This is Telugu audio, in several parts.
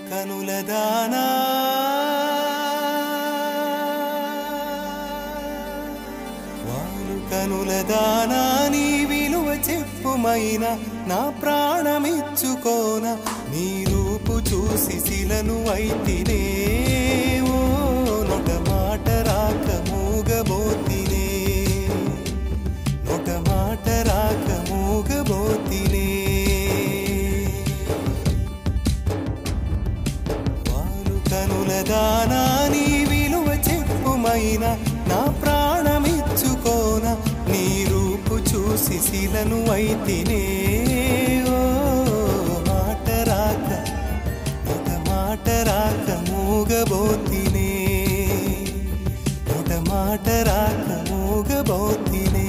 కనుల దానా వాలు కనుల దానా నీ విలువ చెప్పుమైనా నా ప్రాణమిచ్చుకోన నీ రూపు చూసి శిలను అయితినే ఓ నొట మాట రాక మూగబోతినే నొట మాట రాక మూగబోతినే కనుల దానా నీ విలువ చెప్పుమైనా నా ప్రాణమిచ్చుకోన నీ రూపు చూసి శిలను అయితినే ఓ మాట రాక ఒక మాట రాక మూగబోతినే ఒక మాట రాక మూగబోతినే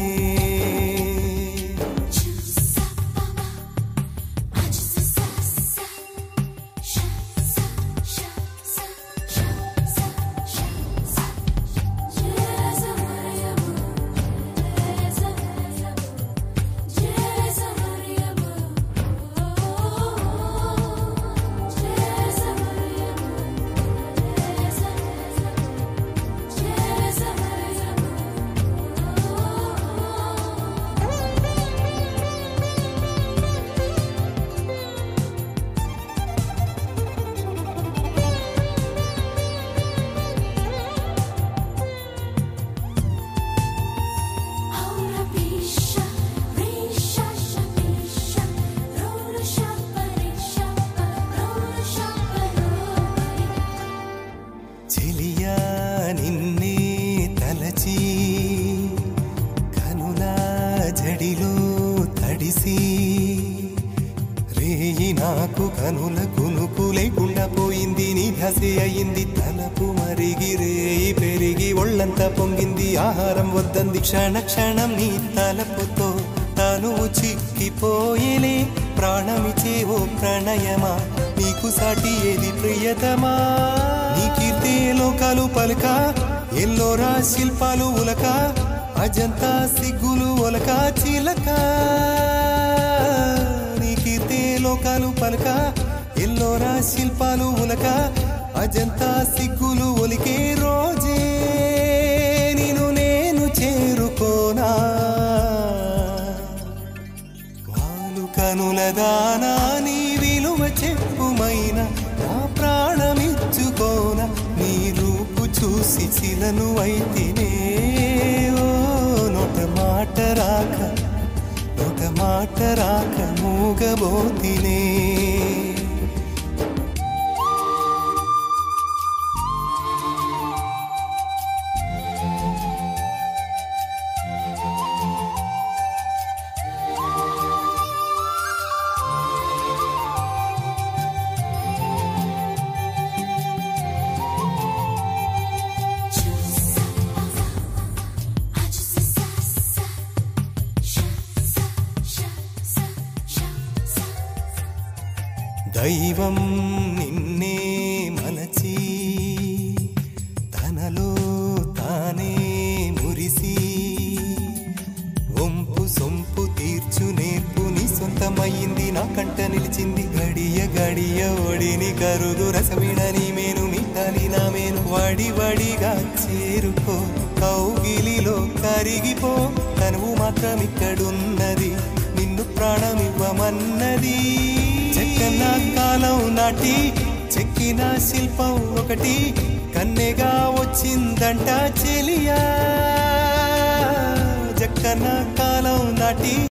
నిన్నే తలచి కనుల జడిలో తడిసి రేయి నాకు కనుల కునుకు లేకుండా పోయింది నీ ధ్యాసే అయింది తలపు మరిగి రేయి పెరిగి ఒళ్ళంతా పొంగింది ఆహారం వద్దంది క్షణ క్షణం నీ తలపుతో తను చిక్కిపోయేలే ప్రాణమిచే ఓ ప్రణయమా నీకు సాటి ఏది ప్రియతమా నీ కీర్తే లోకాలు పలక ఎల్లోరా శిల్పాలు ఉలక అజంతా సిగ్గులు ఒలక చిలక నీ కీర్తే లోకాలు పలక ఎల్లోరా శిల్పాలు ఉలక అజంతా సిగ్గులు ఒలికే రోజే నిన్ను నేను చేరుకోనా వాలు కనుల దానా నీ విలువ చెప్పుమైనా నా ప్రాణమిచ్చుకోన నీ రూపు చూసి శిలను అయితినే ఓ నొట మాట రాక నొట మాట రాక మూగబోతినే దైవం నిన్నే మలచి తనలో తానే మురిసి వంపు సొంపు తీర్చు నేర్పు నీ సొంతమైంది నా కంట నిలిచింది గడియ గడియ ఒడిని కరుగు రసవిడని మేను మిట్టాలి నా మేను వడి వడిగా చేరుకో కౌగిలిలో కరిగిపో తనువు మాత్రం ఇక్కడున్నది నిన్ను ప్రాణమివ్వమన్నది చెక్కన కాలం నాటి చెక్కిన శిల్పం ఒకటి కన్నెగా వచ్చిందంట చెలియా చెక్కన కాలం నాటి